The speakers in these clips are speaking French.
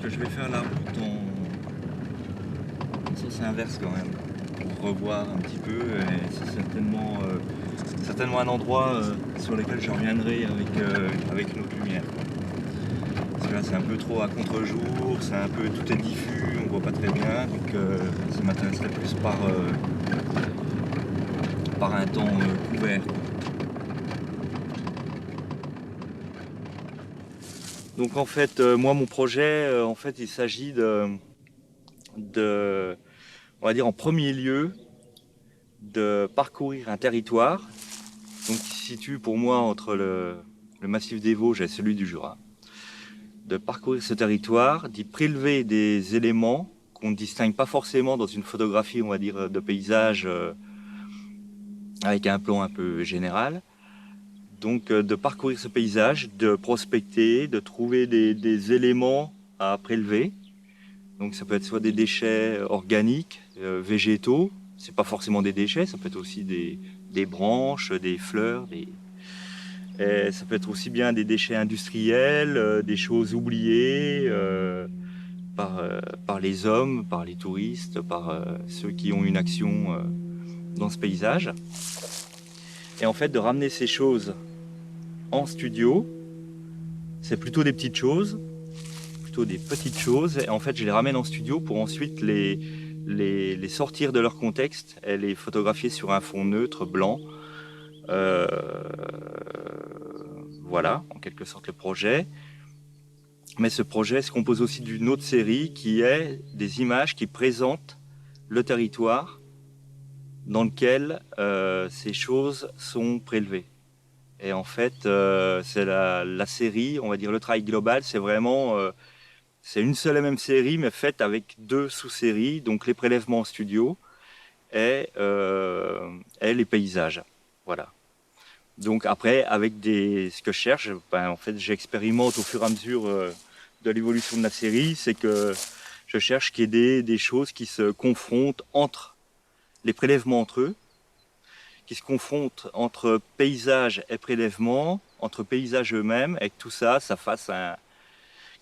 que je vais faire la route en sens inverse quand même, pour revoir un petit peu, et c'est certainement un endroit sur lequel je reviendrai avec une autre lumière. Parce que là c'est un peu trop à contre-jour, tout est diffus, on voit pas très bien, donc ça m'intéresserait plus par un temps couvert. Donc en fait, moi mon projet, en fait il s'agit on va dire en premier lieu, de parcourir un territoire donc, qui se situe pour moi entre le massif des Vosges et celui du Jura. De parcourir ce territoire, d'y prélever des éléments qu'on ne distingue pas forcément dans une photographie, on va dire, de paysage avec un plan un peu général. Donc de parcourir ce paysage, de prospecter, de trouver des éléments à prélever. Donc ça peut être soit des déchets organiques, végétaux, c'est pas forcément des déchets, ça peut être aussi des branches, des fleurs, et ça peut être aussi bien des déchets industriels, des choses oubliées par les hommes, par les touristes, par ceux qui ont une action dans ce paysage. Et en fait, de ramener ces choses en studio, c'est plutôt des petites choses, et en fait, je les ramène en studio pour ensuite les sortir de leur contexte et les photographier sur un fond neutre, blanc. Euh, voilà, en quelque sorte, le projet. Mais ce projet se compose aussi d'une autre série qui est des images qui présentent le territoire dans lequel ces choses sont prélevées. Et en fait, c'est la série, on va dire le travail global, c'est vraiment c'est une seule et même série, mais faite avec deux sous-séries, donc les prélèvements en studio et les paysages. Voilà. Donc après, avec ce que je cherche, en fait, j'expérimente au fur et à mesure de l'évolution de la série, c'est que je cherche qu'il y ait des choses qui se confrontent entre les prélèvements entre eux, qui se confrontent entre paysage et prélèvement, entre paysages eux-mêmes, et que tout ça, que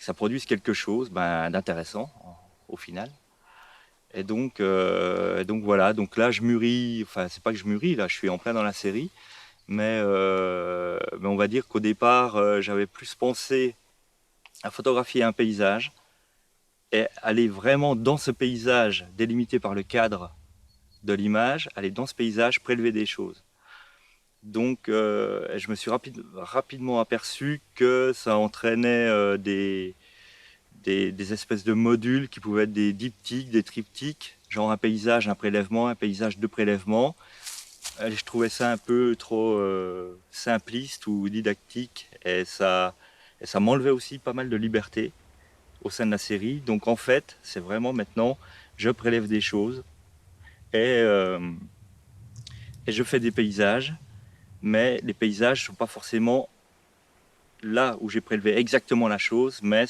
ça produise quelque chose d'intéressant au final. Et donc voilà, donc là je mûris, enfin c'est pas que je mûris, là je suis en plein dans la série, mais on va dire qu'au départ j'avais plus pensé à photographier un paysage et aller vraiment dans ce paysage délimité par le cadre de l'image, aller dans ce paysage, prélever des choses. Donc je me suis rapidement aperçu que ça entraînait des espèces de modules qui pouvaient être des diptyques, des triptyques, genre un paysage, un prélèvement, un paysage, deux prélèvements. Et je trouvais ça un peu trop simpliste ou didactique et ça m'enlevait aussi pas mal de liberté au sein de la série. Donc en fait, c'est vraiment maintenant, je prélève des choses et, euh, et je fais des paysages, mais les paysages ne sont pas forcément là où j'ai prélevé exactement la chose, mais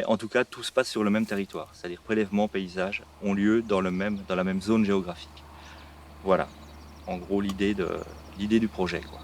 en tout cas tout se passe sur le même territoire, c'est-à-dire prélèvement, paysage ont lieu dans la même zone géographique. Voilà, en gros l'idée du projet, quoi.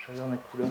Je regarde la couleur.